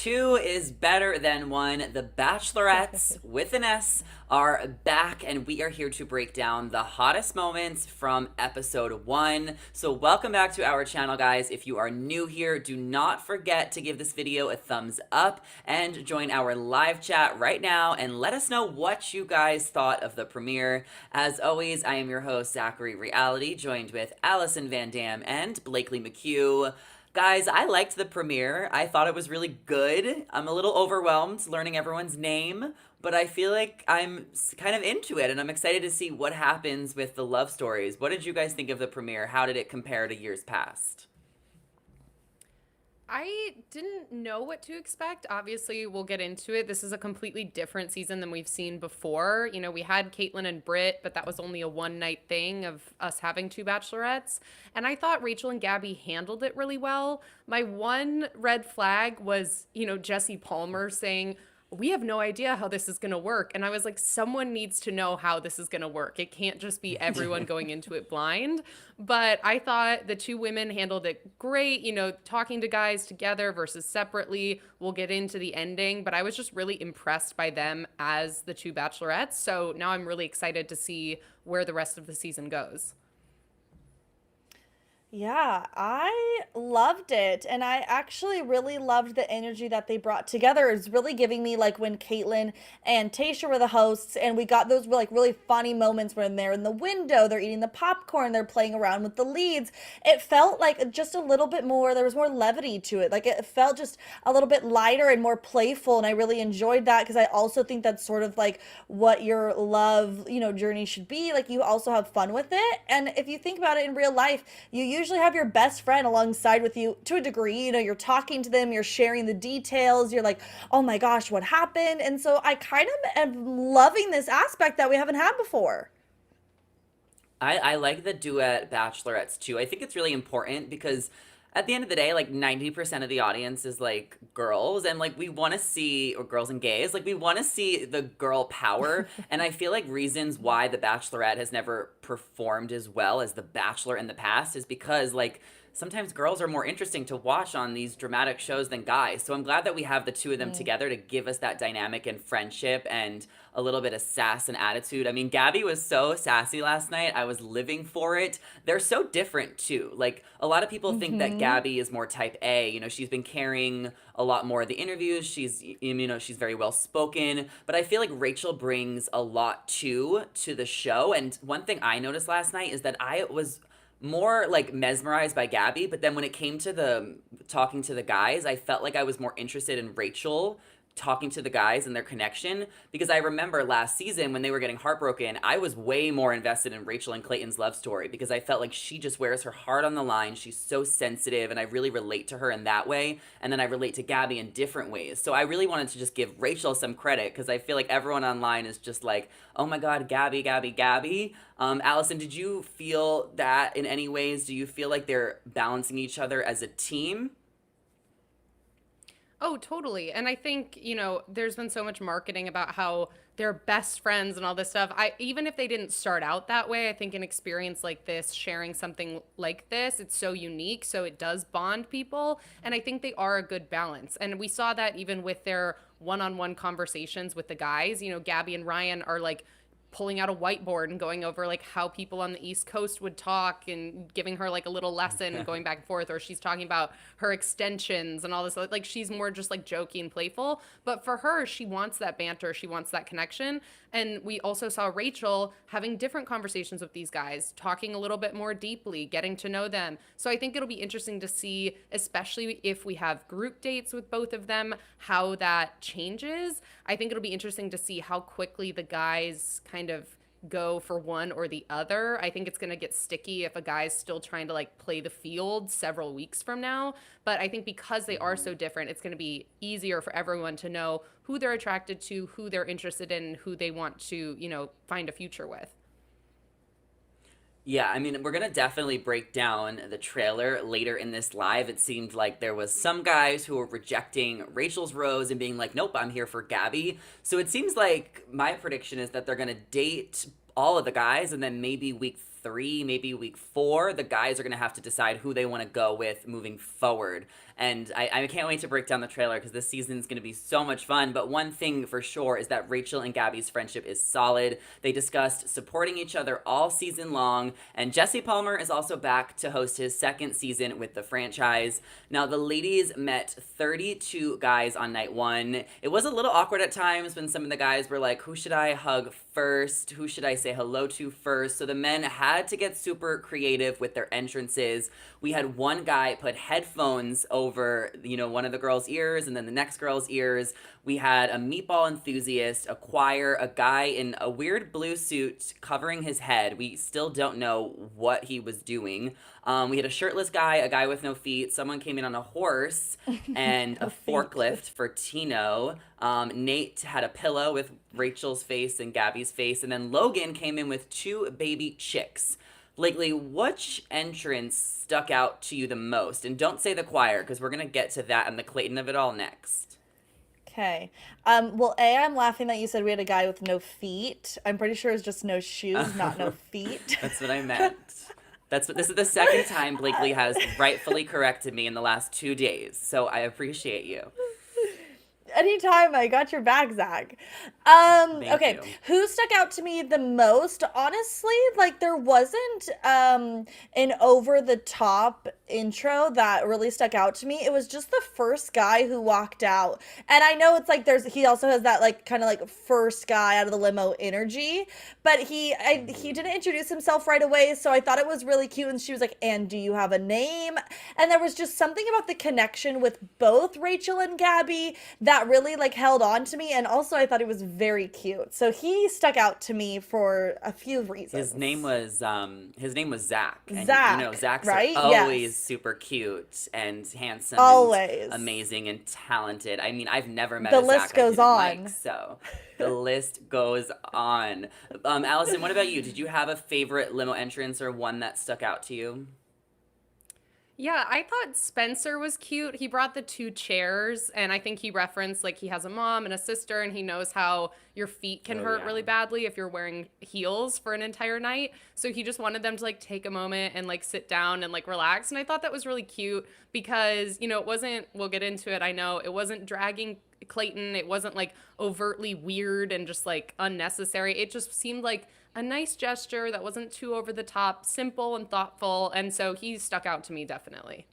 Two is better than one. The Bachelorettes with an S are back, and we are here to break down the hottest moments from episode one. So, welcome back to our channel, guys. If you are new here, do not forget to give this video a thumbs up and join our live chat right now and let us know what you guys thought of the premiere. As always, I am your host, Zachary Reality, joined with Allison Van Dam and Blakely McHugh. Guys, I liked the premiere. I thought it was really good. I'm a little overwhelmed learning everyone's name, but I feel like I'm kind of into it and I'm excited to see what happens with the love stories. What did you guys think of the premiere? How did it compare to years past? I didn't know what to expect. Obviously, we'll get into it. This is a completely different season than we've seen before. You know, we had Caitlyn and Britt, but that was only a one-night thing of us having two bachelorettes. And I thought Rachel and Gabby handled it really well. My one red flag was, Jesse Palmer saying, we have no idea how this is going to work. And I was like, someone needs to know how this is going to work. It can't just be everyone going into it blind. But I thought the two women handled it great, talking to guys together versus separately. We'll get into the ending, but I was just really impressed by them as the two bachelorettes. So now I'm really excited to see where the rest of the season goes. Yeah, I loved it. And I actually really loved the energy that they brought together. It was really giving me like when Caitlyn and Tayshia were the hosts and we got those like really funny moments when they're in the window, they're eating the popcorn, they're playing around with the leads. It felt like just a little bit more, there was more levity to it. Like it felt just a little bit lighter and more playful. And I really enjoyed that because I also think that's sort of like what your love, journey should be. Like you also have fun with it. And if you think about it in real life, you usually have your best friend alongside with you to a degree. You're talking to them, you're sharing the details, you're like, oh my gosh, what happened? And so I kind of am loving this aspect that we haven't had before. I like the duet bachelorettes too. I think it's really important because at the end of the day, like 90% of the audience is like girls, and like we want to see, or girls and gays, like we want to see the girl power. And I feel like reasons why the Bachelorette has never performed as well as the Bachelor in the past is because like sometimes girls are more interesting to watch on these dramatic shows than guys. So I'm glad that we have the two of them together to give us that dynamic and friendship and a little bit of sass and attitude. I mean, Gabby was so sassy last night. I was living for it. They're so different too. Like a lot of people think that Gabby is more type A. She's been carrying a lot more of the interviews. She's she's very well spoken, but I feel like Rachel brings a lot to the show. And one thing I noticed last night is that I was more like mesmerized by Gabby, but then when it came to the talking to the guys, I felt like I was more interested in Rachel talking to the guys and their connection, because I remember last season when they were getting heartbroken, I was way more invested in Rachel and Clayton's love story because I felt like she just wears her heart on the line. She's so sensitive and I really relate to her in that way, and then I relate to Gabby in different ways. So I really wanted to just give Rachel some credit because I feel like everyone online is just like, oh my god, Gabby, Gabby, Gabby. Allison, did you feel that in any ways? Do you feel like they're balancing each other as a team? Oh, totally. And I think, there's been so much marketing about how they're best friends and all this stuff. Even if they didn't start out that way, I think an experience like this, sharing something like this, it's so unique. So it does bond people. And I think they are a good balance. And we saw that even with their one-on-one conversations with the guys. Gabby and Ryan are like pulling out a whiteboard and going over like how people on the East Coast would talk and giving her like a little lesson and going back and forth, or she's talking about her extensions and all this. Like she's more just like jokey and playful, but for her, she wants that banter, she wants that connection. And we also saw Rachel having different conversations with these guys, talking a little bit more deeply, getting to know them. So I think it'll be interesting to see, especially if we have group dates with both of them, how that changes. I think it'll be interesting to see how quickly the guys kind of go for one or the other. I think it's going to get sticky if a guy's still trying to like play the field several weeks from now. But I think because they are so different, it's going to be easier for everyone to know who they're attracted to, who they're interested in, who they want to, find a future with. Yeah, I mean, we're gonna definitely break down the trailer later in this live. It seemed like there was some guys who were rejecting Rachel's rose and being like, nope, I'm here for Gabby. So it seems like my prediction is that they're gonna date all of the guys, and then maybe week 3, maybe week 4, the guys are going to have to decide who they want to go with moving forward. And I can't wait to break down the trailer because this season is going to be so much fun. But one thing for sure is that Rachel and Gabby's friendship is solid. They discussed supporting each other all season long. And Jesse Palmer is also back to host his second season with the franchise. Now, the ladies met 32 guys on night 1. It was a little awkward at times when some of the guys were like, who should I hug first? Who should I say hello to first? So the men had to get super creative with their entrances. We had one guy put headphones over, one of the girls' ears and then the next girl's ears. We had a meatball enthusiast, a choir, a guy in a weird blue suit covering his head. We still don't know what he was doing. We had a shirtless guy, a guy with no feet. Someone came in on a horse and a forklift for Tino. Nate had a pillow with Rachel's face and Gabby's face. And then Logan came in with 2 baby chicks. Blakely, which entrance stuck out to you the most? And don't say the choir, because we're going to get to that and the Clayton of it all next. Okay. Well, I'm laughing that you said we had a guy with no feet. I'm pretty sure it's just no shoes, not no feet. That's what I meant. This is the second time Blakely has rightfully corrected me in the last 2 days, so I appreciate you. Anytime, I got your back, Zach. Okay, you. Who stuck out to me the most? Honestly, like there wasn't an over-the-top intro that really stuck out to me. It was just the first guy who walked out. And I know it's like he also has that like kind of like first guy out of the limo energy, but he didn't introduce himself right away, so I thought it was really cute. And she was like, "And do you have a name?" And there was just something about the connection with both Rachel and Gabby that really like held on to me, and also I thought it was very cute. So he stuck out to me for a few reasons. His name was Zach. And Zach, Zach's right? always Yes. super cute and handsome, Always. and amazing and talented. I mean, I've never met The a Zach list goes I on. didn't like, so the list goes on. Allison, what about you? Did you have a favorite limo entrance or one that stuck out to you? Yeah, I thought Spencer was cute. He brought the 2 chairs, and I think he referenced like he has a mom and a sister, and he knows how your feet can hurt really badly if you're wearing heels for an entire night. So he just wanted them to like take a moment and like sit down and like relax. And I thought that was really cute because, it wasn't, we'll get into it, I know, it wasn't dragging Clayton. It wasn't like overtly weird and just like unnecessary. It just seemed like a nice gesture that wasn't too over the top, simple and thoughtful. And so he stuck out to me definitely.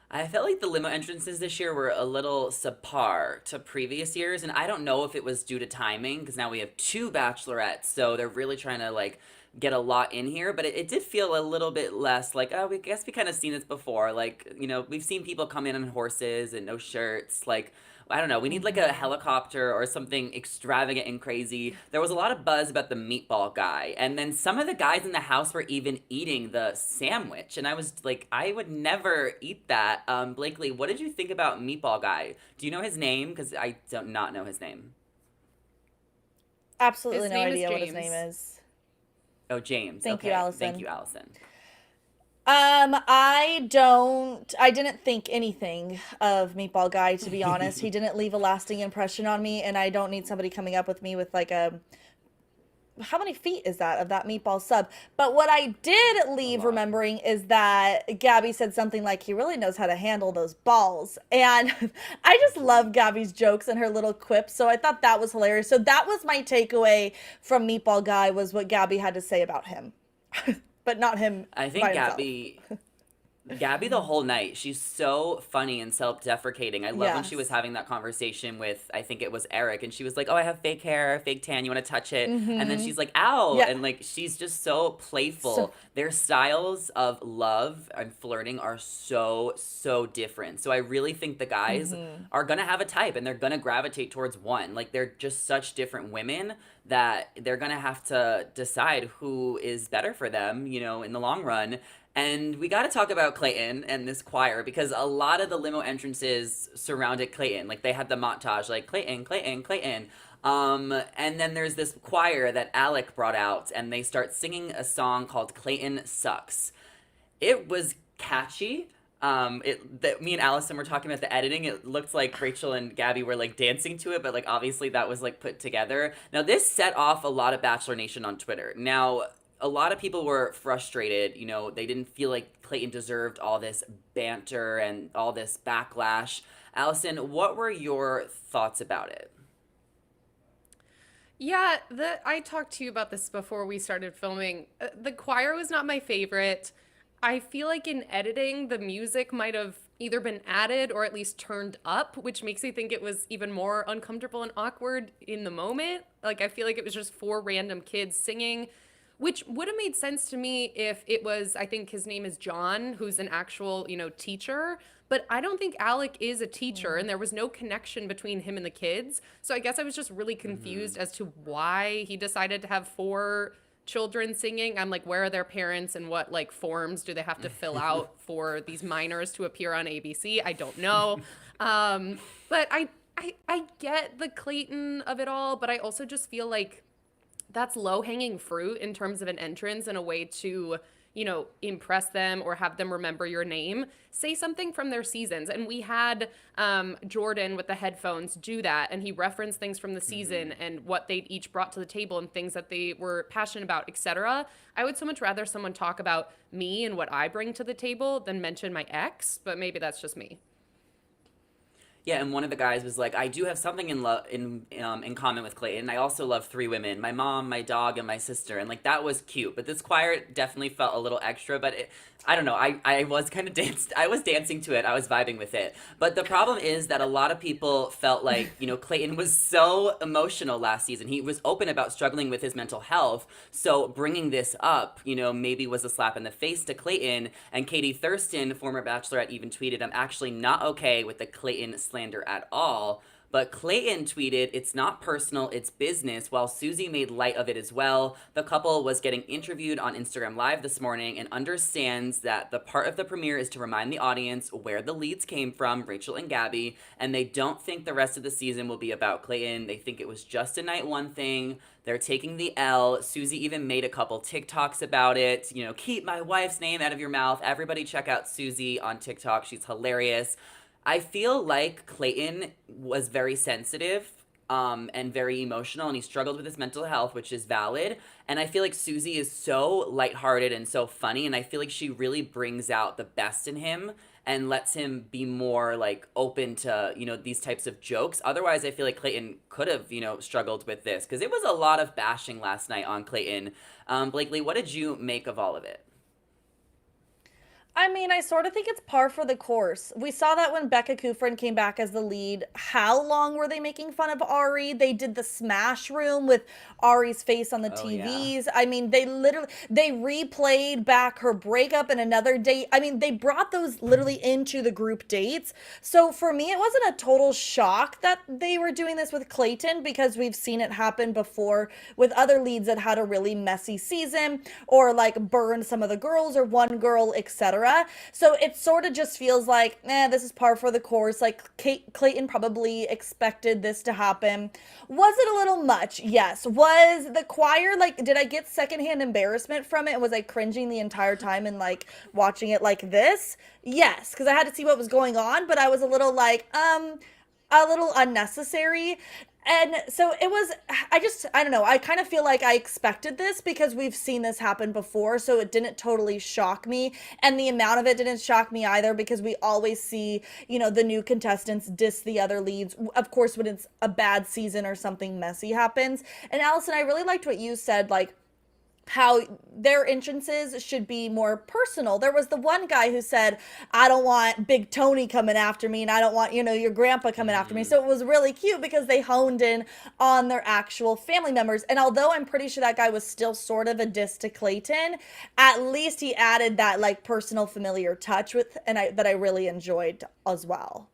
I felt like the limo entrances this year were a little subpar to previous years, and I don't know if it was due to timing, because now we have 2 bachelorettes, so they're really trying to like get a lot in here, but it did feel a little bit less like, oh, we guess we kind of seen this before. Like, we've seen people come in on horses and no shirts. Like, I don't know, we need like a helicopter or something extravagant and crazy. There was a lot of buzz about the meatball guy, and then some of the guys in the house were even eating the sandwich, and I was like, I would never eat that. Blakely, what did you think about meatball guy? Do you know his name? Because I don't not know his name. Absolutely His no name is idea what his James. name is. Oh, James. Thank you, Okay. Allison. Thank you, Allison. I didn't think anything of Meatball Guy, to be honest. He didn't leave a lasting impression on me, and I don't need somebody coming up with me with like how many feet is that of that meatball sub? But what I did leave remembering is that Gabby said something like, he really knows how to handle those balls. And I just love Gabby's jokes and her little quips. So I thought that was hilarious. So that was my takeaway from Meatball Guy, was what Gabby had to say about him. But not him. I think by himself. Gabby the whole night, she's so funny and self-deprecating. I love when she Yes. was having that conversation with, I think it was Eric, and she was like, oh, I have fake hair, fake tan, you want to touch it? And then she's like, ow. Yeah. And like, she's just so playful. So- Their styles of love and flirting are so, so different. So I really think the guys are going to have a type, and they're going to gravitate towards one. Like, they're just such different women that they're going to have to decide who is better for them, in the long run. And we got to talk about Clayton and this choir, because a lot of the limo entrances surrounded Clayton. Like, they had the montage, like, Clayton, Clayton, Clayton. And then there's this choir that Alec brought out, and they start singing a song called Clayton Sucks. It was catchy. Me and Allison were talking about the editing. It looked like Rachel and Gabby were like dancing to it, but like obviously that was like put together. Now this set off a lot of Bachelor Nation on Twitter. Now, a lot of people were frustrated. You know, they didn't feel like Clayton deserved all this banter and all this backlash. Allison, what were your thoughts about it? Yeah, I talked to you about this before we started filming. The choir was not my favorite. I feel like in editing, the music might have either been added or at least turned up, which makes me think it was even more uncomfortable and awkward in the moment. Like, I feel like it was just four random kids singing, which would have made sense to me if it was, I think his name is John, who's an actual, teacher. But I don't think Alec is a teacher, and there was no connection between him and the kids. So I guess I was just really confused as to why he decided to have four children singing. I'm like, where are their parents and what like forms do they have to fill out for these minors to appear on ABC? I don't know. But I get the Clayton of it all, but I also just feel like that's low hanging fruit in terms of an entrance and a way to, impress them or have them remember your name. Say something from their seasons. And we had Jordan with the headphones do that. And he referenced things from the season and what they each brought to the table and things that they were passionate about, etc. I would so much rather someone talk about me and what I bring to the table than mention my ex, but maybe that's just me. Yeah, and one of the guys was like, "I do have something in common with Clayton. I also love three women: my mom, my dog, and my sister." And like that was cute, but this choir definitely felt a little extra. But I don't know. I was kind of danced. I was dancing to it. I was vibing with it. But the problem is that a lot of people felt like Clayton was so emotional last season. He was open about struggling with his mental health. So bringing this up, maybe was a slap in the face to Clayton. And Katie Thurston, former Bachelorette, even tweeted, "I'm actually not okay with the Clayton slander at all." But Clayton tweeted, "It's not personal, it's business," while Susie made light of it as well. The couple was getting interviewed on Instagram Live this morning and understands that the part of the premiere is to remind the audience where the leads came from, Rachel and Gabby, and they don't think the rest of the season will be about Clayton. They think it was just a night one thing. They're taking the L. Susie even made a couple TikToks about it. Keep my wife's name out of your mouth. Everybody check out Susie on TikTok. She's hilarious. I feel like Clayton was very sensitive and very emotional, and he struggled with his mental health, which is valid. And I feel like Susie is so lighthearted and so funny, and I feel like she really brings out the best in him and lets him be more like open to these types of jokes. Otherwise, I feel like Clayton could have struggled with this because it was a lot of bashing last night on Clayton. Blakely, what did you make of all of it? I mean, I sort of think it's par for the course. We saw that when Becca Kufrin came back as the lead. How long were they making fun of Ari? They did the smash room with Ari's face on the Oh yeah. TVs. I mean, they replayed back her breakup and another date. I mean, they brought those literally into the group dates. So for me, it wasn't a total shock that they were doing this with Clayton because we've seen it happen before with other leads that had a really messy season or like burned some of the girls or one girl, etc. So it sort of just feels like, this is par for the course. Like Clayton probably expected this to happen. Was it a little much? Yes. Was the choir like, did I get secondhand embarrassment from it? Was I cringing the entire time and like watching it like this? Yes, because I had to see what was going on, but I was a little like, a little unnecessary. And so it was, I don't know. I kind of feel like I expected this because we've seen this happen before. So it didn't totally shock me. And the amount of it didn't shock me either because we always see, the new contestants diss the other leads. Of course, when it's a bad season or something messy happens. And Allison, I really liked what you said, like, how their entrances should be more personal. There was the one guy who said, "I don't want Big Tony coming after me and I don't want, your grandpa coming after me." So it was really cute because they honed in on their actual family members. And although I'm pretty sure that guy was still sort of a diss to Clayton, at least he added that like personal familiar touch that I really enjoyed as well.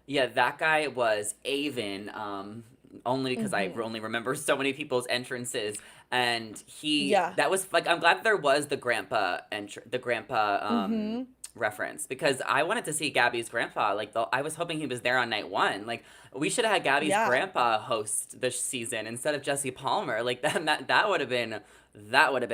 Yeah, that guy was Avon, only because I only remember so many people's entrances. And Yeah. that was like, I'm glad that there was the grandpa reference because I wanted to see Gabby's grandpa. Like, I was hoping he was there on night one. Like, we should have had Gabby's Yeah. grandpa host this season instead of Jesse Palmer. Like, that would have been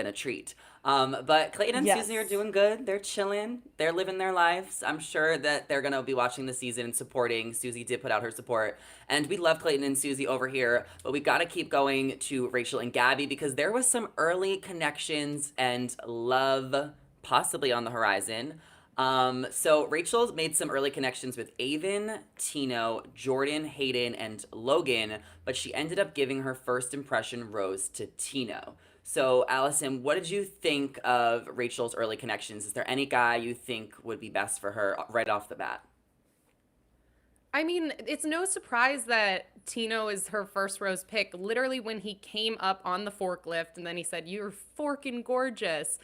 a treat. But Clayton and Susie are Yes. doing good. They're chilling. They're living their lives. I'm sure that they're gonna be watching the season and supporting. Susie did put out her support, and we love Clayton and Susie over here. But we gotta keep going to Rachel and Gabby because there was some early connections and love possibly on the horizon. So Rachel made some early connections with Avon, Tino, Jordan, Hayden, and Logan, but she ended up giving her first impression rose to Tino. So, Allison, what did you think of Rachel's early connections? Is there any guy you think would be best for her right off the bat? I mean, it's no surprise that Tino is her first rose pick. Literally, when he came up on the forklift and then he said, "You're forking gorgeous."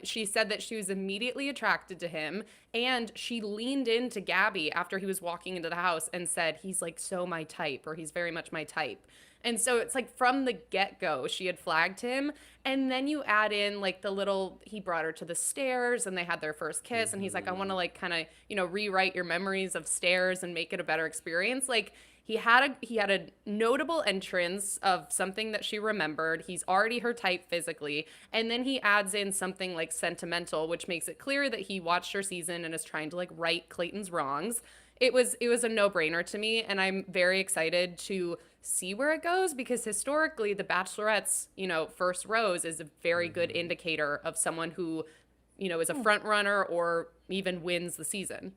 She said that she was immediately attracted to him, and she leaned into Gabby after he was walking into the house and said, "He's like so my type," or "He's very much my type." And so it's like from the get go, she had flagged him. And then you add in like the little, he brought her to the stairs and they had their first kiss. And he's like, "I want to like kind of, rewrite your memories of stairs and make it a better experience." Like he had a notable entrance of something that she remembered. He's already her type physically. And then he adds in something like sentimental, which makes it clear that he watched her season and is trying to like right Clayton's wrongs. It was a no-brainer to me, and I'm very excited to see where it goes because historically the Bachelorette's, first rose is a very good indicator of someone who, is a front runner or even wins the season.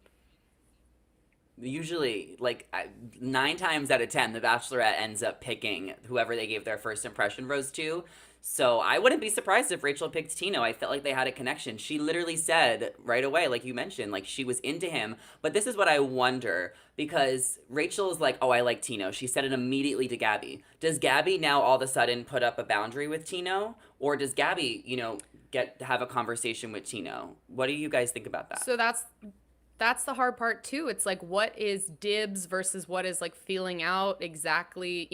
Usually, like 9 times out of 10, the Bachelorette ends up picking whoever they gave their first impression rose to. So I wouldn't be surprised if Rachel picked Tino. I felt like they had a connection. She literally said right away, like you mentioned, like she was into him. But this is what I wonder because Rachel is like, "Oh, I like Tino." She said it immediately to Gabby. Does Gabby now all of a sudden put up a boundary with Tino, or does Gabby, get have a conversation with Tino? What do you guys think about that? So that's the hard part too. It's like what is dibs versus what is like feeling out exactly,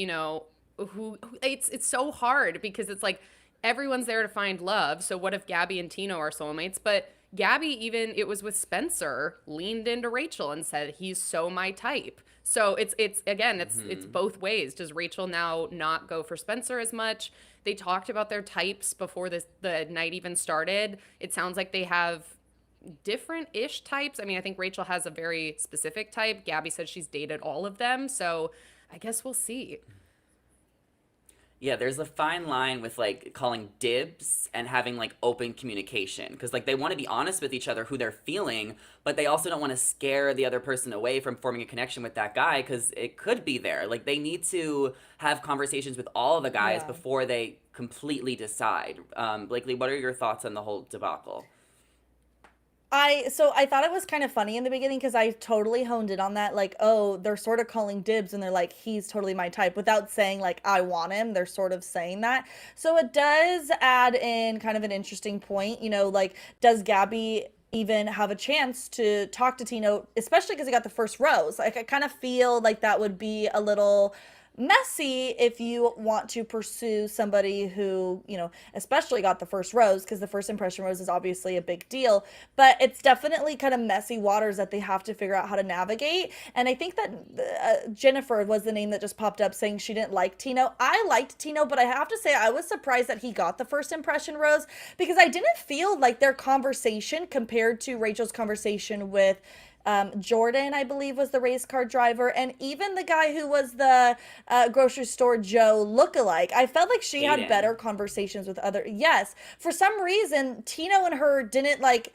it's so hard because it's like everyone's there to find love. So what if Gabby and Tino are soulmates? But Gabby, even it was with Spencer, leaned into Rachel and said, "He's so my type." So it's again, it's both ways. Does Rachel now not go for Spencer as much? They talked about their types before the night even started. It sounds like they have different-ish types. I mean, I think Rachel has a very specific type. Gabby said she's dated all of them, so I guess we'll see. Yeah, there's a fine line with like calling dibs and having like open communication because like they want to be honest with each other who they're feeling, but they also don't want to scare the other person away from forming a connection with that guy because it could be there. Like they need to have conversations with all of the guys Yeah. before they completely decide. Blakely, what are your thoughts on the whole debacle? I thought it was kind of funny in the beginning because I totally honed in on that. Like, oh, they're sort of calling dibs and they're like, "He's totally my type," without saying like, "I want him." They're sort of saying that. So it does add in kind of an interesting point, like, does Gabby even have a chance to talk to Tino, especially because he got the first rose? Like, I kind of feel like that would be a little messy if you want to pursue somebody who, especially got the first rose, because the first impression rose is obviously a big deal, but it's definitely kind of messy waters that they have to figure out how to navigate. And I think that Jennifer was the name that just popped up saying she didn't like Tino. I liked Tino, but I have to say I was surprised that he got the first impression rose because I didn't feel like their conversation compared to Rachel's conversation with Jordan, I believe, was the race car driver, and even the guy who was the grocery store Joe lookalike. I felt like she had better Hayden. conversations with other. Yes, for some reason, Tino and her didn't like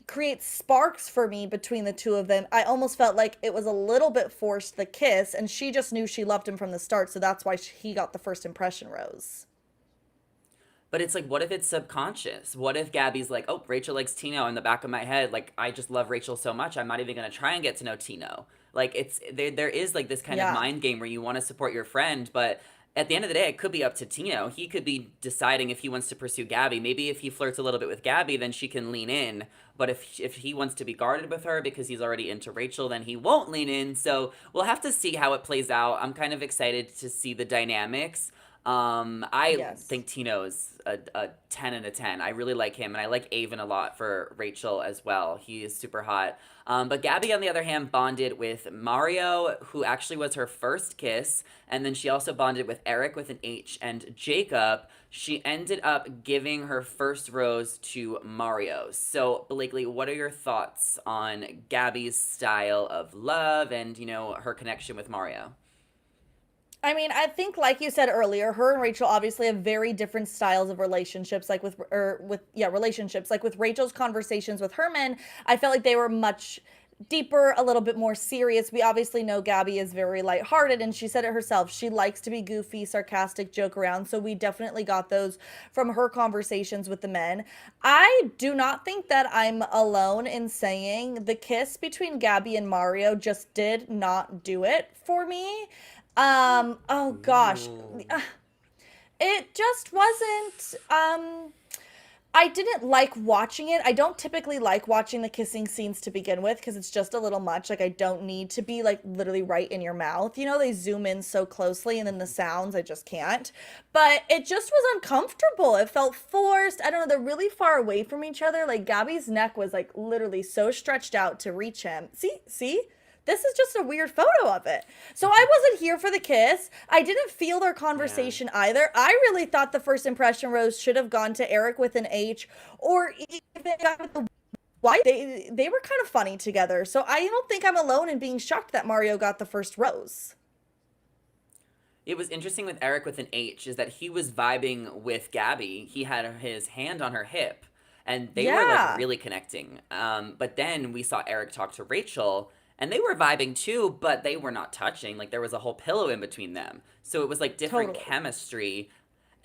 create sparks for me between the two of them. I almost felt like it was a little bit forced, the kiss, and she just knew she loved him from the start, so that's why he got the first impression rose. But it's like, what if it's subconscious? What if Gabby's like, "Oh, Rachel likes Tino," in the back of my head, like, I just love Rachel so much, I'm not even gonna try and get to know Tino. Like, there is like this kind of Yeah. mind game where you want to support your friend, but at the end of the day, it could be up to Tino. He could be deciding if he wants to pursue Gabby. Maybe if he flirts a little bit with Gabby, then she can lean in. But if he wants to be guarded with her because he's already into Rachel, then he won't lean in. So we'll have to see how it plays out. I'm kind of excited to see the dynamics. I Yes. think Tino's a 10 and a 10. I really like him, and I like Avon a lot for Rachel as well. He is super hot. But Gabby, on the other hand, bonded with Mario, who actually was her first kiss, and then she also bonded with Eric with an H and Jacob. She ended up giving her first rose to Mario. So, Blakely, what are your thoughts on Gabby's style of love and, her connection with Mario? I mean, I think, like you said earlier, her and Rachel obviously have very different styles of relationships. Like relationships. Like with Rachel's conversations with Herman, I felt like they were much deeper, a little bit more serious. We obviously know Gabby is very lighthearted, and she said it herself. She likes to be goofy, sarcastic, joke around. So we definitely got those from her conversations with the men. I do not think that I'm alone in saying the kiss between Gabby and Mario just did not do it for me. Oh gosh. Ooh. It just wasn't I didn't like watching it. I don't typically like watching the kissing scenes to begin with because it's just a little much. Like I don't need to be like literally right in your mouth. You know, they zoom in so closely and then the sounds, I just can't. But it just was uncomfortable. It felt forced. I don't know, they're really far away from each other. Like Gabby's neck was like literally so stretched out to reach him. See? This is just a weird photo of it. So I wasn't here for the kiss. I didn't feel their Yeah. conversation either. I really thought the first impression rose should have gone to Eric with an H, or even got with the Y. They were kind of funny together. So I don't think I'm alone in being shocked that Mario got the first rose. It was interesting with Eric with an H is that he was vibing with Gabby. He had his hand on her hip, and they were like Yeah, really connecting. But then we saw Eric talk to Rachel, and they were vibing too, but they were not touching. Like there was a whole pillow in between them. So it was like different totally. chemistry.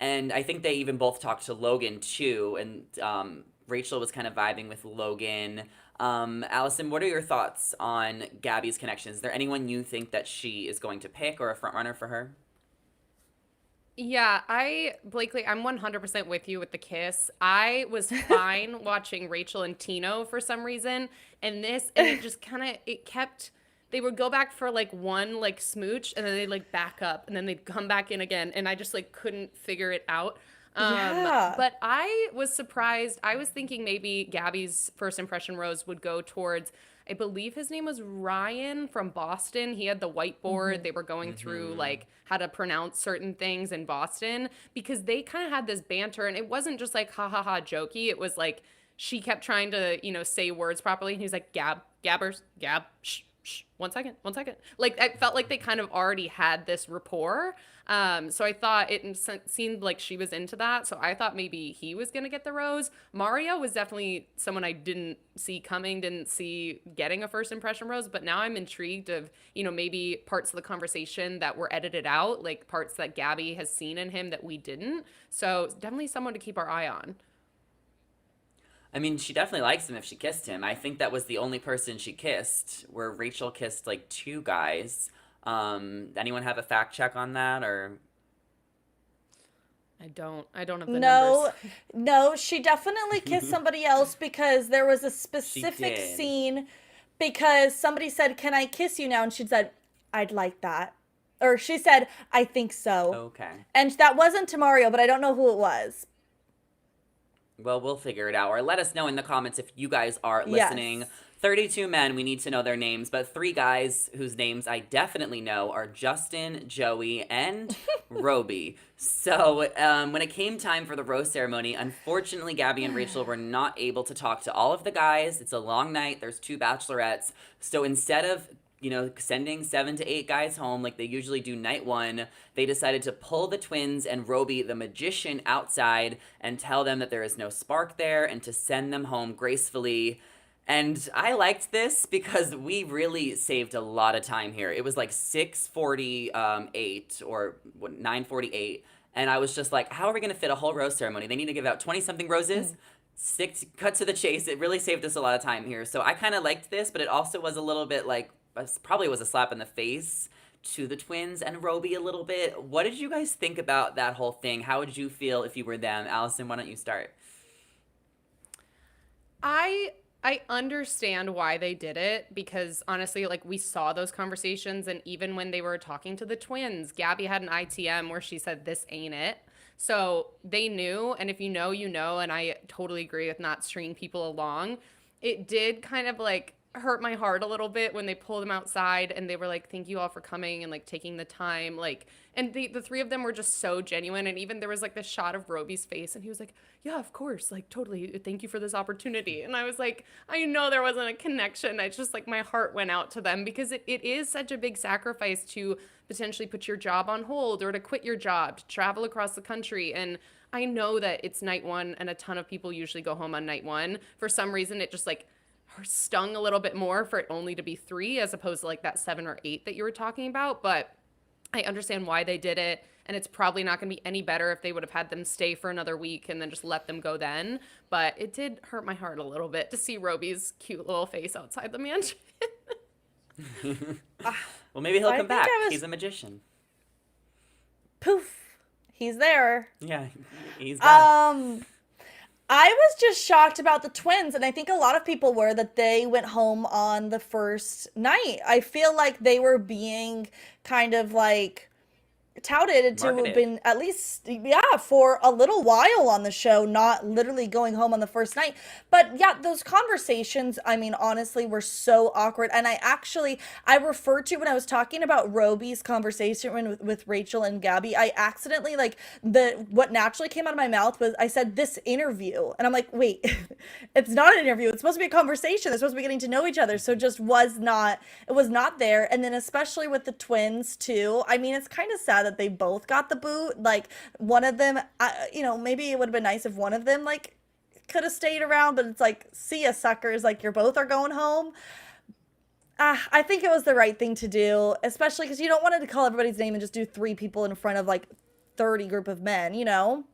And I think they even both talked to Logan too. And Rachel was kind of vibing with Logan. Allison, what are your thoughts on Gabby's connections? Is there anyone you think that she is going to pick or a front runner for her? Yeah, Blakely, I'm 100% with you with the kiss. I was fine watching Rachel and Tino for some reason, and it just kind of, it kept, they would go back for like one like smooch, and then they'd like back up, and then they'd come back in again, and I just like couldn't figure it out. Yeah, But I was surprised. I was thinking maybe Gabby's first impression rose would go towards, I believe his name was Ryan from Boston. He had the whiteboard. They were going through Mm-hmm. like how to pronounce certain things in Boston because they kind of had this banter, and it wasn't just like ha ha ha jokey. It was like she kept trying to, say words properly, and he was like gabbers, gab, shh, shh, 1 second, 1 second. Like I felt like they kind of already had this rapport. So I thought seemed like she was into that. So I thought maybe he was gonna get the rose. Mario was definitely someone I didn't see coming, didn't see getting a first impression rose. But now I'm intrigued of, maybe parts of the conversation that were edited out, like parts that Gabby has seen in him that we didn't. So definitely someone to keep our eye on. I mean, she definitely likes him if she kissed him. I think that was the only person she kissed, where Rachel kissed like two guys. Anyone have a fact check on that or I don't have the numbers. no, no, she definitely kissed somebody else because there was a she specific did? scene because somebody said, "Can I kiss you now?" And she said, "I'd like that." Or she said, "I think so." Okay. And that wasn't to Mario, but I don't know who it was. Well, we'll figure it out. Or let us know in the comments if you guys are listening. Yes. 32 men, we need to know their names, but three guys whose names I definitely know are Justin, Joey, and Roby. So when it came time for the rose ceremony, unfortunately, Gabby and Rachel were not able to talk to all of the guys. It's a long night, there's two bachelorettes. So instead of sending 7 to 8 guys home like they usually do night one, they decided to pull the twins and Roby, the magician, outside and tell them that there is no spark there and to send them home gracefully. And I liked this because we really saved a lot of time here. It was like 6:48 or 9:48, and I was just like, how are we going to fit a whole rose ceremony? They need to give out 20 something roses. Stick cut to the chase. It really saved us a lot of time here. So I kind of liked this, but it also was a little bit like probably was a slap in the face to the twins and Roby a little bit. What did you guys think about that whole thing? How would you feel if you were them? Allison, why don't you start? I I understand why they did it because honestly, like we saw those conversations, and even when they were talking to the twins, Gabby had an ITM where she said, "This ain't it." So they knew, and if you know, you know, and I totally agree with not stringing people along. It did kind of like hurt my heart a little bit when they pulled them outside and they were like, "Thank you all for coming and like taking the time." Like, and the three of them were just so genuine. And even there was like this shot of Roby's face, and he was like, "Yeah, of course, like totally. Thank you for this opportunity." And I was like, I know there wasn't a connection. It's just like my heart went out to them because it is such a big sacrifice to potentially put your job on hold or to quit your job, to travel across the country. And I know that it's night one and a ton of people usually go home on night one. For some reason, it just like stung a little bit more for it only to be three as opposed to like that 7 or 8 that you were talking about. But I understand why they did it. And it's probably not going to be any better if they would have had them stay for another week and then just let them go then. But it did hurt my heart a little bit to see Roby's cute little face outside the mansion. Well, maybe he'll I come think back. I was He's a magician. poof. He's there. Yeah, he's back. I was just shocked about the twins, and I think a lot of people were that they went home on the first night. I feel like they were being kind of like touted to have Marketed. been at least for a little while on the show, not literally going home on the first night. But yeah, those conversations, I mean, honestly, were so awkward. And I referred to when I was talking about Roby's conversation with Rachel and Gabby, I accidentally like what naturally came out of my mouth was I said this interview, and I'm like, wait, it's not an interview, it's supposed to be a conversation, they're supposed to be getting to know each other. So it was not there. And then especially with the twins too, I mean, it's kind of sad that they both got the boot. Like one of them, maybe it would have been nice if one of them like could have stayed around, but it's like, see ya suckers, like you're both are going home. I think it was the right thing to do, especially because you don't want to call everybody's name and just do three people in front of like 30 group of men, you know?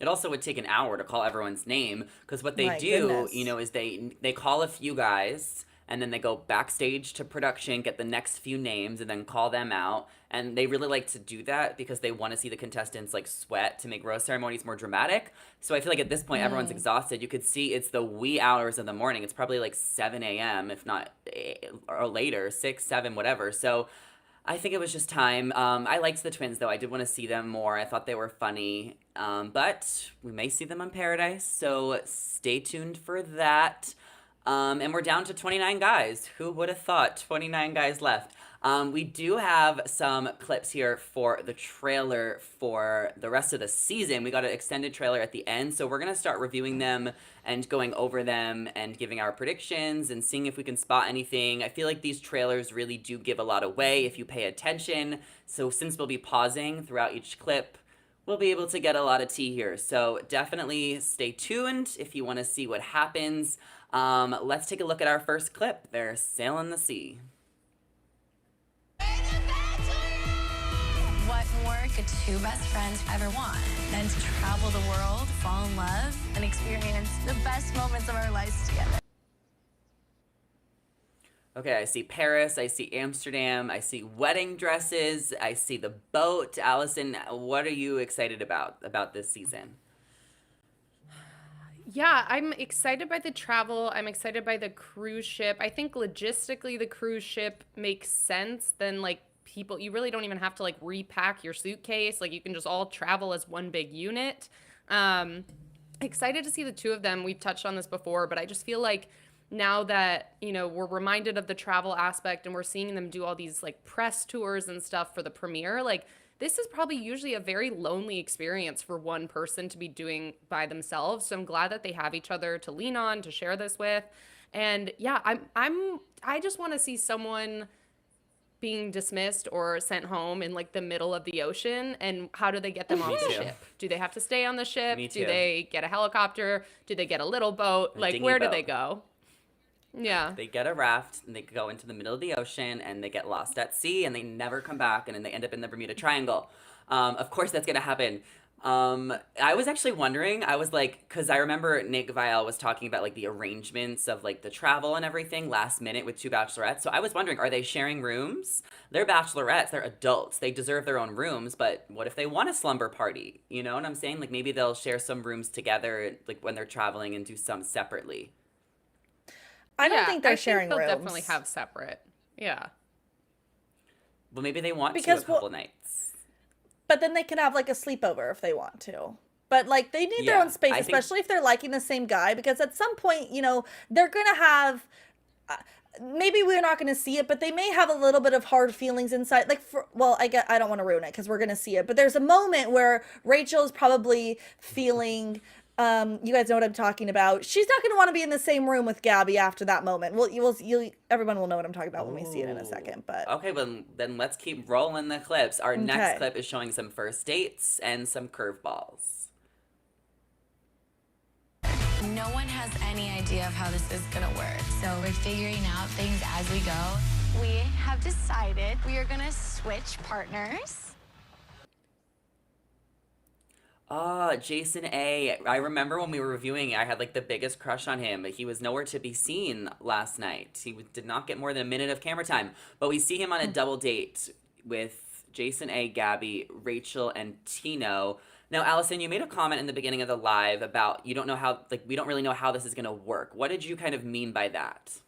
It also would take an hour to call everyone's name because what they My do, goodness. is they call a few guys and then they go backstage to production, get the next few names, and then call them out. And they really like to do that because they want to see the contestants like sweat to make rose ceremonies more dramatic. So I feel like at this point everyone's exhausted. You could see it's the wee hours of the morning. It's probably like 7 a.m. if not or later, 6, 7, whatever. So I think it was just time. I liked the twins though. I did want to see them more. I thought they were funny. But we may see them on Paradise, so stay tuned for that. And we're down to 29 guys. Who would have thought 29 guys left? We do have some clips here for the trailer for the rest of the season. We got an extended trailer at the end, so we're going to start reviewing them and going over them and giving our predictions and seeing if we can spot anything. I feel like these trailers really do give a lot away if you pay attention. So since we'll be pausing throughout each clip, we'll be able to get a lot of tea here. So definitely stay tuned if you want to see what happens. Let's take a look at our first clip. They're sailing the sea. What more could two best friends ever want than to travel the world, fall in love, and experience the best moments of our lives together? Okay, I see Paris, I see Amsterdam, I see wedding dresses, I see the boat. Allison, what are you excited about this season? Yeah, I'm excited by the travel. I'm excited by the cruise ship. I think logistically the cruise ship makes sense. Then like people, you really don't even have to like repack your suitcase. Like you can just all travel as one big unit. Excited to see the two of them. We've touched on this before, but I just feel like now that, we're reminded of the travel aspect and we're seeing them do all these like press tours and stuff for the premiere, like this is probably usually a very lonely experience for one person to be doing by themselves. So I'm glad that they have each other to lean on, to share this with. And yeah, I just want to see someone being dismissed or sent home in like the middle of the ocean, and how do they get them off the too. ship? Do they have to stay on the ship? Me Do too. they get a helicopter? Do they get a little boat? A Like dinghy where do boat. they go? Yeah. They get a raft and they go into the middle of the ocean and they get lost at sea and they never come back and then they end up in the Bermuda Triangle. Of course, that's gonna happen. I was actually wondering. I was like, because I remember Nick Viall was talking about like the arrangements of like the travel and everything last minute with two bachelorettes. So I was wondering, are they sharing rooms? They're bachelorettes. They're adults. They deserve their own rooms. But what if they want a slumber party? You know what I'm saying? Like maybe they'll share some rooms together, like when they're traveling, and do some separately. I don't Yeah, think they're I sharing think they'll rooms. definitely have separate. Yeah. Well, maybe they want to Because a couple nights. but then they can have like a sleepover if they want to. But like they need their Yeah, own space, I think especially if they're liking the same guy, because at some point, they're gonna have. Maybe we're not gonna see it, but they may have a little bit of hard feelings inside. Like, I don't want to ruin it because we're gonna see it. But there's a moment where Rachel is probably feeling. You guys know what I'm talking about. She's not gonna want to be in the same room with Gabby after that moment. Well, everyone will know what I'm talking about when we see it in a Ooh. second. But Okay, well, then let's keep rolling the clips. Our next okay. clip is showing some first dates and some curveballs. No one has any idea of how this is gonna work. So we're figuring out things as we go. We have decided we are gonna switch partners. Jason A. I remember when we were reviewing it, I had like the biggest crush on him, but he was nowhere to be seen last night. Did not get more than a minute of camera time, but we see him on a double date with Jason A., Gabby, Rachel, and Tino. Now, Allison, you made a comment in the beginning of the live about you don't know how, like, we don't really know how this is going to work. What did you kind of mean by that?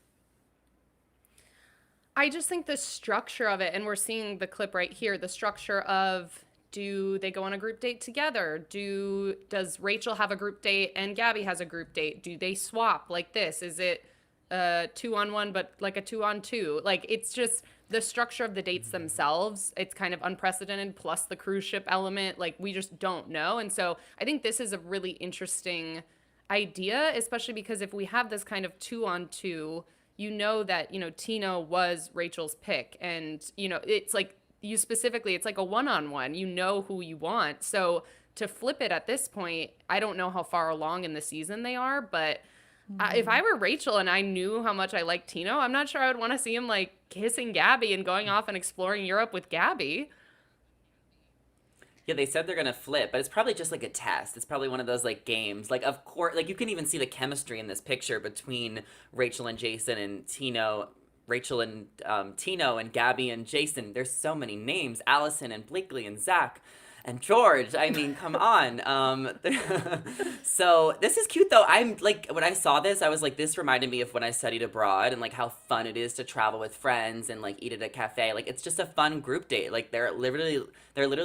I just think the structure of it, and we're seeing the clip right here, the structure of, do they go on a group date together? Does Rachel have a group date and Gabby has a group date? Do they swap like this? Is it a 2-on-1 but like a 2-on-2? Like, it's just the structure of the dates themselves. It's kind of unprecedented, plus the cruise ship element. Like, we just don't know. And so I think this is a really interesting idea, especially because if we have this kind of 2-on-2, you know that, Tino was Rachel's pick. And, it's like, you specifically, it's like a 1-on-1. You know who you want. So to flip it at this point, I don't know how far along in the season they are, but if I were Rachel and I knew how much I liked Tino, I'm not sure I would want to see him like kissing Gabby and going off and exploring Europe with Gabby. Yeah, they said they're gonna flip, but it's probably just like a test. It's probably one of those like games. Like, of course, like you can even see the chemistry in this picture between Rachel and Jason and Tino. Rachel and Tino and Gabby and Jason. There's so many names. Allison and Blakely and Zach and George. I mean, come on. So this is cute though. I'm like, when I saw this, I was like, this reminded me of when I studied abroad and like how fun it is to travel with friends and like eat at a cafe. Like, it's just a fun group date. Like, they're literally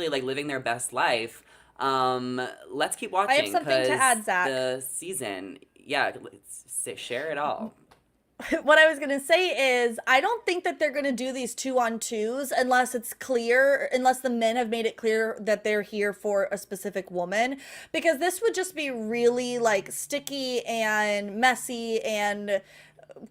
like living their best life. Let's keep watching. I have something to add, Zach. The season. Yeah, share it all. What I was going to say is, I don't think that they're going to do these 2-on-2s unless it's clear, unless the men have made it clear that they're here for a specific woman, because this would just be really like sticky and messy and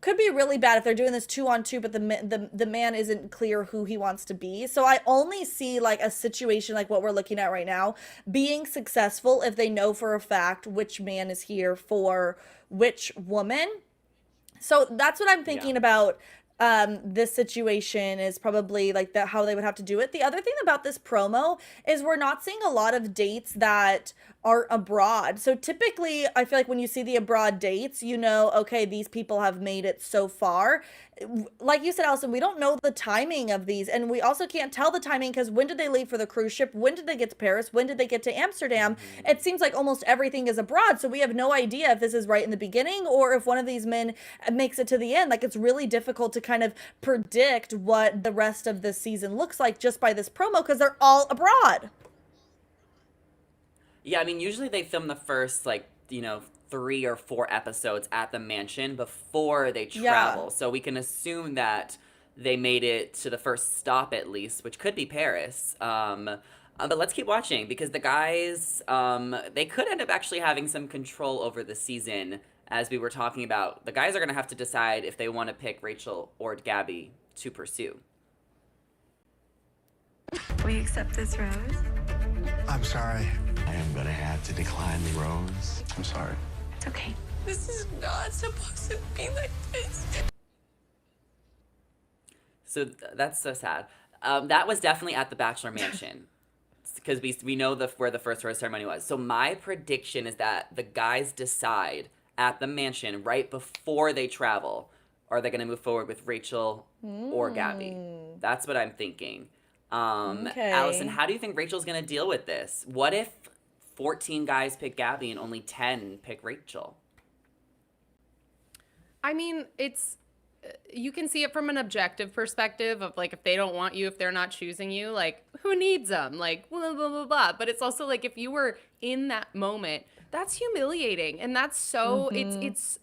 could be really bad if they're doing this 2-on-2, but the man isn't clear who he wants to be. So I only see like a situation like what we're looking at right now being successful if they know for a fact which man is here for which woman. So that's what I'm thinking about. This situation is probably like how they would have to do it. The other thing about this promo is we're not seeing a lot of dates that are abroad. So typically, I feel like when you see the abroad dates, okay, these people have made it so far. Like you said, Allison, we don't know the timing of these, and we also can't tell the timing because when did they leave for the cruise ship? When did they get to Paris? When did they get to Amsterdam? It seems like almost everything is abroad, so we have no idea if this is right in the beginning or if one of these men makes it to the end. Like, it's really difficult to kind of predict what the rest of this season looks like just by this promo because they're all abroad. Yeah, I mean, usually they film the first, 3 or 4 episodes at the mansion before they travel. Yeah. So we can assume that they made it to the first stop at least, which could be Paris. But let's keep watching because the guys, they could end up actually having some control over the season. As we were talking about, the guys are going to have to decide if they want to pick Rachel or Gabby to pursue. Will you accept this rose? I'm sorry. I am gonna have to decline the rose. I'm sorry. It's okay. This is not supposed to be like this. So that's so sad. That was definitely at the Bachelor Mansion. Because we know where the first rose ceremony was. So my prediction is that the guys decide at the mansion right before they travel, are they going to move forward with Rachel or Gabby? That's what I'm thinking. Okay. Allison, how do you think Rachel's going to deal with this? What if 14 guys pick Gabby and only 10 pick Rachel? I mean, you can see it from an objective perspective of like if they don't want you, if they're not choosing you, like who needs them? Like blah blah blah blah. But it's also like if you were in that moment, that's humiliating, and that's so it's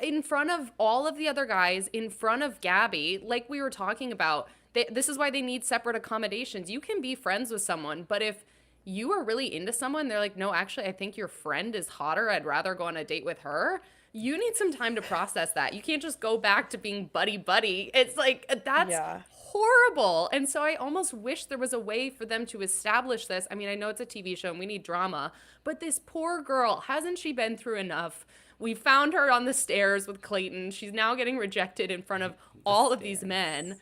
in front of all of the other guys, in front of Gabby, like we were talking about. This is why they need separate accommodations. You can be friends with someone, but if you are really into someone, they're like, no, actually, I think your friend is hotter. I'd rather go on a date with her. You need some time to process that. You can't just go back to being buddy-buddy. It's like, that's horrible. And so I almost wish there was a way for them to establish this. I mean, I know it's a TV show and we need drama, but this poor girl, hasn't she been through enough? We found her on the stairs with Clayton. She's now getting rejected in front of all of these men.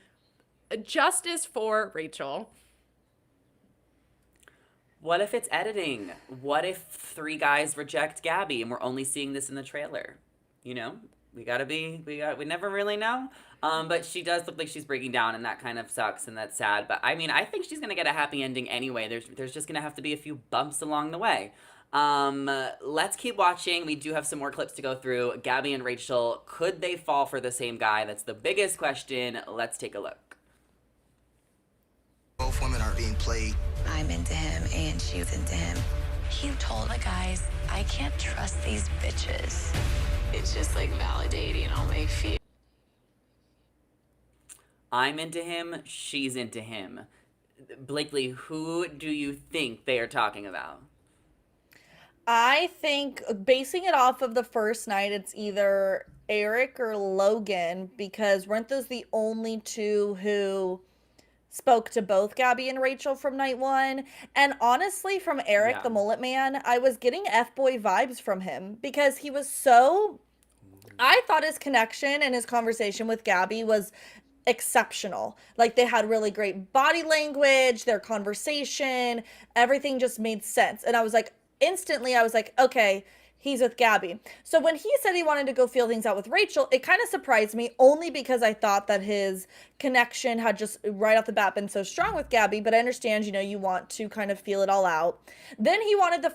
Justice for Rachel. What if it's editing? What if 3 guys reject Gabby and we're only seeing this in the trailer? You know, we never really know. But she does look like she's breaking down, and that kind of sucks, and that's sad. But I mean, I think she's gonna get a happy ending anyway. There's just gonna have to be a few bumps along the way. Let's keep watching. We do have some more clips to go through. Gabby and Rachel, could they fall for the same guy? That's the biggest question. Let's take a look. Both women are being played. I'm into him and she's into him. He told the guys, I can't trust these bitches. It's just like validating all my fears. I'm into him, she's into him. Blakely, who do you think they are talking about? I think basing it off of the first night, it's either Eric or Logan, because weren't those the only two who spoke to both Gabby and Rachel from night one? And honestly, from Eric, the mullet man, I was getting F-boy vibes from him because he was so... I thought his connection and his conversation with Gabby was exceptional. Like, they had really great body language, their conversation, everything just made sense. And I was like, instantly, I was like, okay, he's with Gabby. So when he said he wanted to go feel things out with Rachel, it kind of surprised me, only because I thought that his connection had just right off the bat been so strong with Gabby. But I understand, you know, you want to kind of feel it all out. Then he wanted the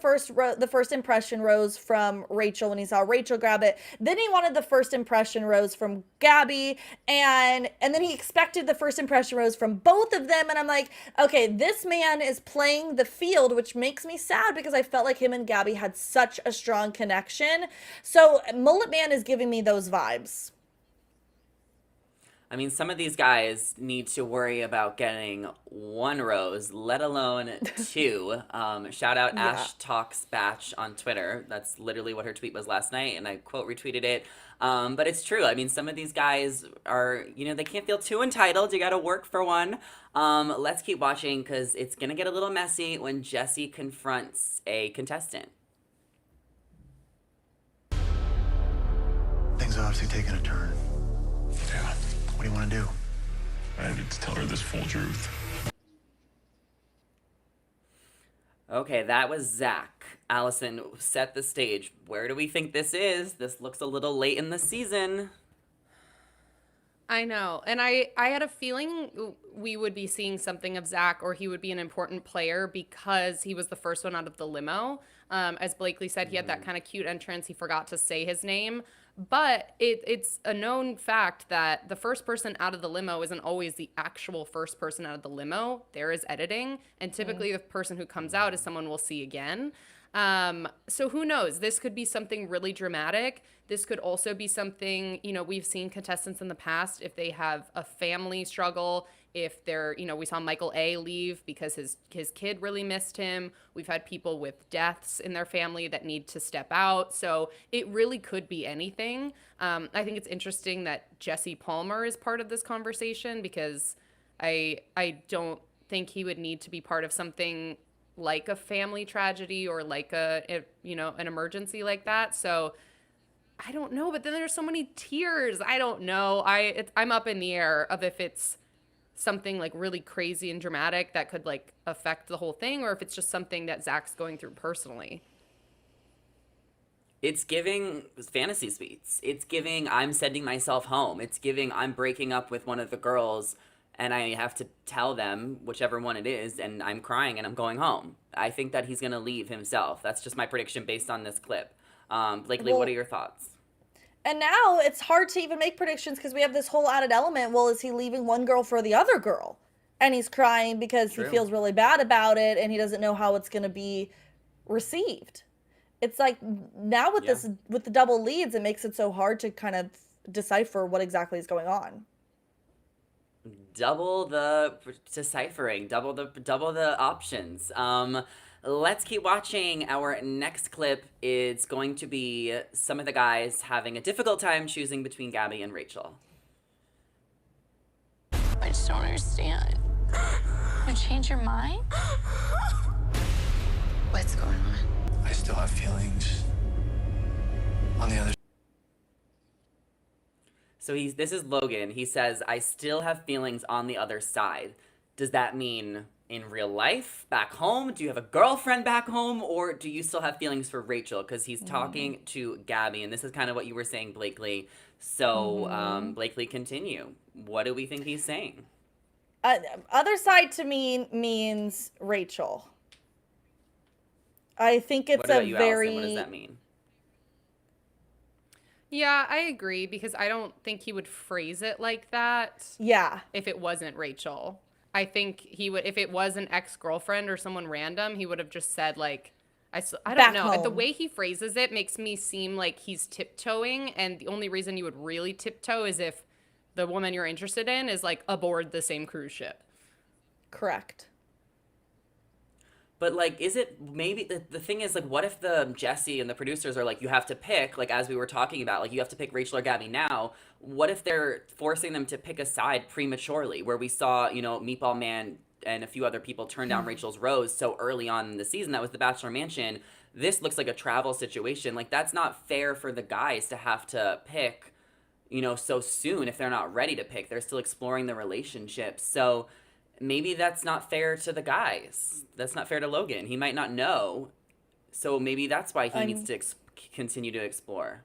first impression rose from Rachel when he saw Rachel grab it. Then he wanted the first impression rose from Gabby, and then he expected the first impression rose from both of them. And I'm like, okay, this man is playing the field, which makes me sad because I felt like him and Gabby had such a strong connection. So Mullet Man is giving me those vibes. I mean, some of these guys need to worry about getting 1 rose, let alone 2. Shout out Ash Talks Batch on Twitter. That's literally what her tweet was last night, and I quote retweeted it. But it's true. I mean, some of these guys are, you know, they can't feel too entitled. You got to work for one. Let's keep watching because it's going to get a little messy when Jesse confronts a contestant. Things are obviously taking a turn. Yeah, What do you want to do? I need to tell her this full truth. Okay, that was Zach. Allison, set the stage. Where do we think this is? This looks a little late in the season. I know. And I had a feeling we would be seeing something of Zach, or he would be an important player because he was the first one out of the limo. As Blakely said, he had that kind of cute entrance. He forgot to say his name. But it's a known fact that the first person out of the limo isn't always the actual first person out of the limo. There is editing. And typically the person who comes out is someone we'll see again. So who knows? This could be something really dramatic. This could also be something, you know, we've seen contestants in the past, if they have a family struggle, if they're, you know, we saw Michael A leave because his kid really missed him. We've had people with deaths in their family that need to step out. So it really could be anything. I think it's interesting that Jesse Palmer is part of this conversation because I don't think he would need to be part of something like a family tragedy or like an emergency like that. So I don't know, but then there's so many tears. I don't know. I'm up in the air of if it's something like really crazy and dramatic that could like affect the whole thing, or if it's just something that Zach's going through personally. It's giving fantasy suites. It's giving I'm sending myself home. It's giving I'm breaking up with one of the girls and I have to tell them, whichever one it is, and I'm crying and I'm going home. I think that he's going to leave himself. That's just my prediction based on this clip. Blakely, what are your thoughts? And now it's hard to even make predictions because we have this whole added element. Well, is he leaving one girl for the other girl? And he's crying because he True. feels really bad about it and he doesn't know how it's going to be received. It's like now with Yeah. this with the double leads, it makes it so hard to kind of decipher what exactly is going on. Double the deciphering, double the options. Let's keep watching. Our next clip is going to be some of the guys having a difficult time choosing between Gabby and Rachel. I just don't understand. You change your mind? What's going on? I still have feelings. On the other So this is Logan. He says, I still have feelings on the other side. Does that mean in real life, back home? Do you have a girlfriend back home? Or do you still have feelings for Rachel? Because he's talking to Gabby, and this is kind of what you were saying, Blakely. So, Blakely, continue. What do we think he's saying? Other side to me means Rachel. I think it's What about a you, very Allison? What does that mean? Yeah, I agree because I don't think he would phrase it like that yeah. if it wasn't Rachel. I think he would, if it was an ex-girlfriend or someone random, he would have just said like, I don't Back know. The home. way he phrases it makes me seem like he's tiptoeing, and the only reason you would really tiptoe is if the woman you're interested in is like aboard the same cruise ship. Correct. But, like, is it maybe the thing is, like, what if the Jesse and the producers are like, you have to pick, like, as we were talking about, like, you have to pick Rachel or Gabby now? What if they're forcing them to pick a side prematurely, where we saw, you know, Meatball Man and a few other people turn down Rachel's rose so early on in the season? That was the Bachelor Mansion. This looks like a travel situation. Like, that's not fair for the guys to have to pick, you know, so soon if they're not ready to pick. They're still exploring the relationship. So maybe that's not fair to the guys. That's not fair to Logan. He might not know. So maybe that's why he needs to continue to explore.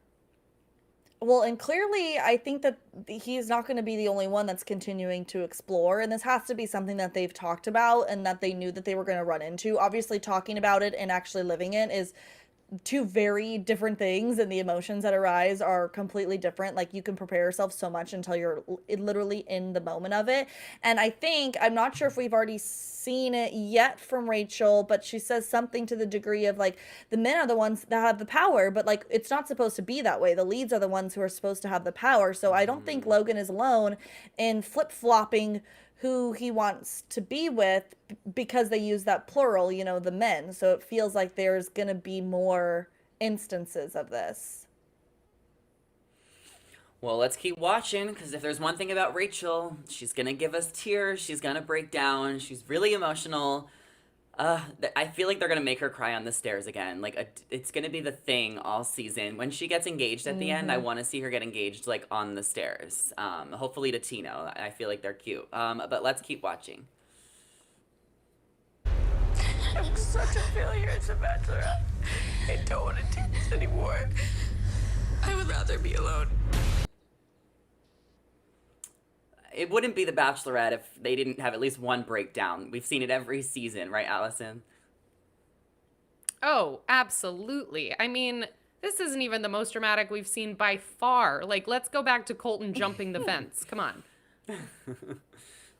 Well, and clearly, I think that he's not going to be the only one that's continuing to explore. And this has to be something that they've talked about and that they knew that they were going to run into. Obviously, talking about it and actually living it is two very different things, and the emotions that arise are completely different. Like, you can prepare yourself so much until you're literally in the moment of it. And I think, I'm not sure if we've already seen it yet from Rachel, but she says something to the degree of like, the men are the ones that have the power, but like, it's not supposed to be that way. The leads are the ones who are supposed to have the power. So I don't think Logan is alone in flip-flopping who he wants to be with, because they use that plural, you know, the men. So it feels like there's going to be more instances of this. Well, let's keep watching, because if there's one thing about Rachel, she's going to give us tears. She's going to break down. She's really emotional. I feel like they're going to make her cry on the stairs again. Like, it's going to be the thing all season. When she gets engaged at the end, I want to see her get engaged, like, on the stairs. Hopefully to Tino. I feel like they're cute. But let's keep watching. I'm such a failure as a bachelorette. I don't want to do this anymore. I would rather be alone. It wouldn't be The Bachelorette if they didn't have at least one breakdown. We've seen it every season, right, Allison? Oh, absolutely. I mean, this isn't even the most dramatic we've seen by far. Like, let's go back to Colton jumping the fence. Come on.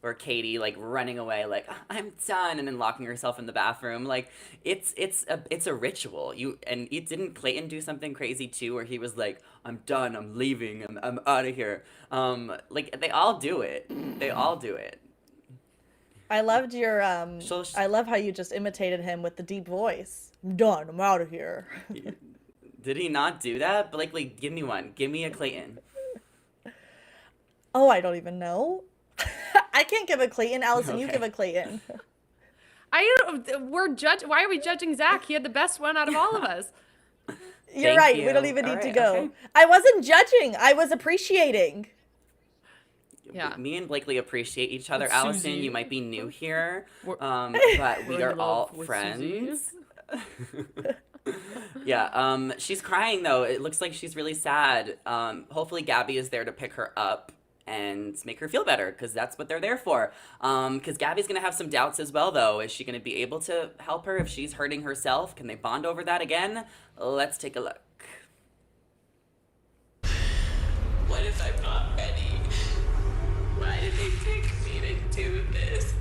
Or Katie, like, running away, like, I'm done, and then locking herself in the bathroom. Like, it's a ritual. Didn't Clayton do something crazy too, where he was like, I'm done, I'm leaving, I'm out of here. Like, they all do it. They all do it. I loved your So- I love how you just imitated him with the deep voice. I'm done, I'm out of here. Did he not do that? Blakely, give me one. Give me a Clayton. Oh, I don't even know. I can't give a Clayton. Allison, you Okay. give a Clayton. Why are we judging Zach? He had the best one out of all of us. You're Thank right. you. We don't even All need to right, go. okay. I wasn't judging. I was appreciating. Yeah. Me and Blakely appreciate each other. With Allison, Susie. you might be new here, We're- but we We're are in all love with friends. Yeah, she's crying though. It looks like she's really sad. Hopefully Gabby is there to pick her up and make her feel better, because that's what they're there for. Because Gabby's gonna have some doubts as well though. Is she gonna be able to help her if she's hurting herself? Can they bond over that again? Let's take a look. What if I'm not ready? Why did they pick me to do this?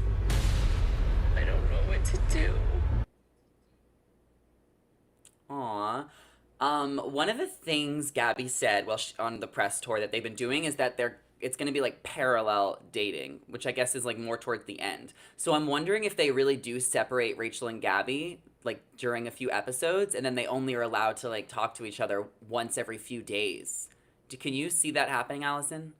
I don't know what to do. Aw. One of the things Gabby said on the press tour that they've been doing is that it's going to be like parallel dating, which I guess is like more towards the end. So I'm wondering if they really do separate Rachel and Gabby like during a few episodes, and then they only are allowed to like talk to each other once every few days. Can you see that happening, Allison?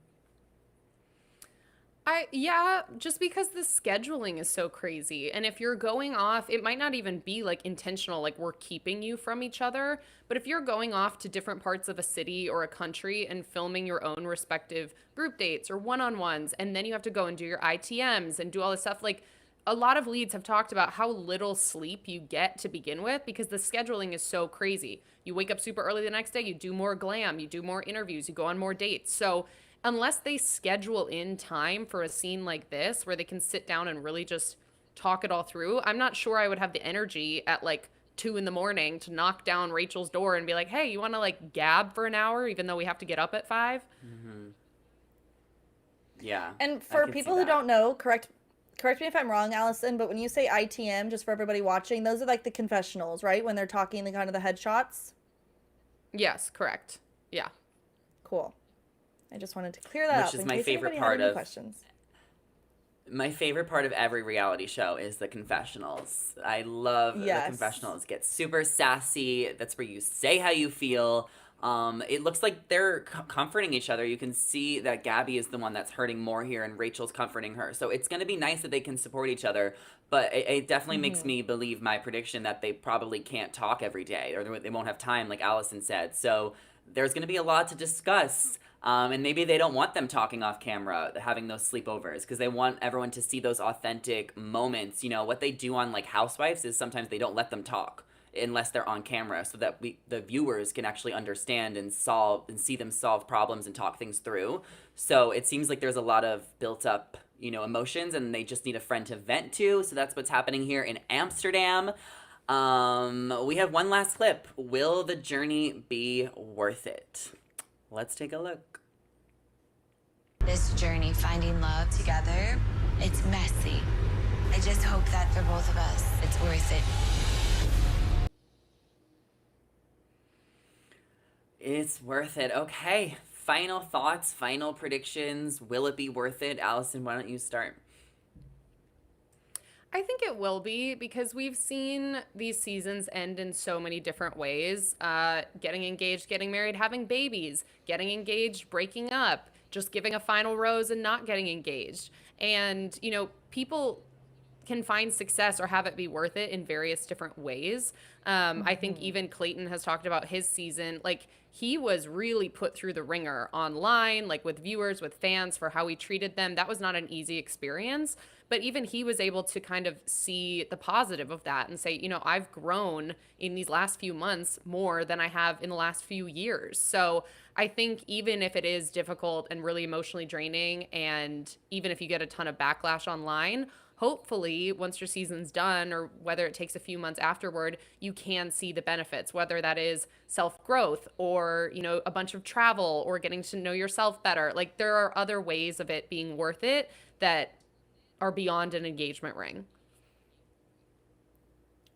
Yeah, just because the scheduling is so crazy. And if you're going off, it might not even be like intentional, like we're keeping you from each other. But if you're going off to different parts of a city or a country and filming your own respective group dates or one-on-ones, and then you have to go and do your ITMs and do all this stuff, like a lot of leads have talked about how little sleep you get to begin with because the scheduling is so crazy. You wake up super early the next day, you do more glam, you do more interviews, you go on more dates. So unless they schedule in time for a scene like this where they can sit down and really just talk it all through, I'm not sure I would have the energy at like 2 a.m. to knock down Rachel's door and be like, hey, you want to like gab for an hour even though we have to get up at 5? Mm-hmm. Yeah. And for people who don't know, correct me if I'm wrong, Allison, but when you say ITM, just for everybody watching, those are like the confessionals, right? When they're talking the kind of the headshots? Yes, correct. Yeah. Cool. I just wanted to clear that up. Which is my favorite part of questions. My favorite part of every reality show is the confessionals. I love the confessionals. Get super sassy. That's where you say how you feel. It looks like they're comforting each other. You can see that Gabby is the one that's hurting more here and Rachel's comforting her. So it's going to be nice that they can support each other. But it definitely makes me believe my prediction that they probably can't talk every day or they won't have time, like Allison said. So there's going to be a lot to discuss. And maybe they don't want them talking off camera, having those sleepovers, because they want everyone to see those authentic moments. You know, what they do on like Housewives is sometimes they don't let them talk unless they're on camera so that the viewers can actually understand and see them solve problems and talk things through. So it seems like there's a lot of built up, emotions, and they just need a friend to vent to. So that's what's happening here in Amsterdam. We have one last clip. Will the journey be worth it? Let's take a look. This journey, finding love together, it's messy. I just hope that for both of us, it's worth it. It's worth it. Okay. Final thoughts, final predictions. Will it be worth it? Allison, why don't you start? I think it will be because we've seen these seasons end in so many different ways. Getting engaged, getting married, having babies, getting engaged, breaking up, just giving a final rose and not getting engaged. And, people can find success or have it be worth it in various different ways. I think even Clayton has talked about his season. Like, he was really put through the ringer online, like with viewers, with fans, for how he treated them. That was not an easy experience. But even he was able to kind of see the positive of that and say, I've grown in these last few months more than I have in the last few years. So I think even if it is difficult and really emotionally draining, and even if you get a ton of backlash online, hopefully once your season's done, or whether it takes a few months afterward, you can see the benefits, whether that is self-growth or, a bunch of travel or getting to know yourself better. Like, there are other ways of it being worth it that are beyond an engagement ring.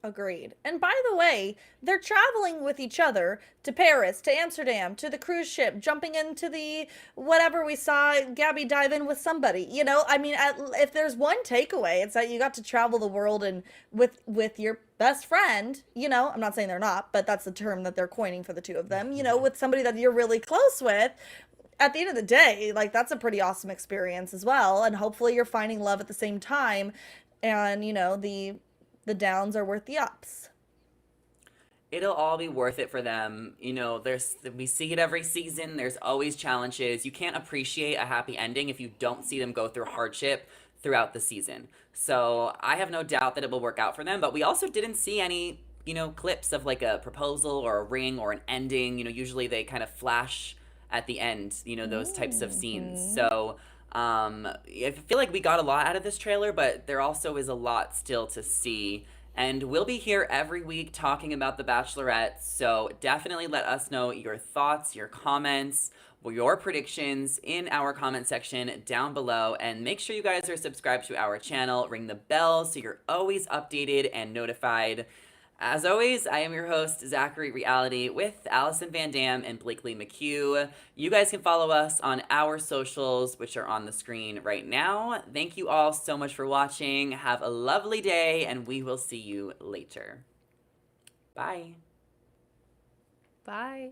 Agreed. And by the way, they're traveling with each other to Paris, to Amsterdam, to the cruise ship, jumping into the whatever we saw Gabby dive in with somebody. If there's one takeaway, it's that you got to travel the world and with your best friend, I'm not saying they're not, but that's the term that they're coining for the two of them, with somebody that you're really close with. At the end of the day, like, that's a pretty awesome experience as well. And hopefully you're finding love at the same time. And, the downs are worth the ups. It'll all be worth it for them. We see it every season. There's always challenges. You can't appreciate a happy ending if you don't see them go through hardship throughout the season. So I have no doubt that it will work out for them. But we also didn't see any, clips of like a proposal or a ring or an ending. Usually they kind of flash at the end, those types of scenes. So I feel like we got a lot out of this trailer, but there also is a lot still to see. And we'll be here every week talking about The Bachelorette. So definitely let us know your thoughts, your comments, your predictions in our comment section down below. And make sure you guys are subscribed to our channel. Ring the bell so you're always updated and notified. As always, I am your host, Zachary Reality, with Allison Van Dam and Blakely McHugh. You guys can follow us on our socials, which are on the screen right now. Thank you all so much for watching. Have a lovely day, and we will see you later. Bye. Bye.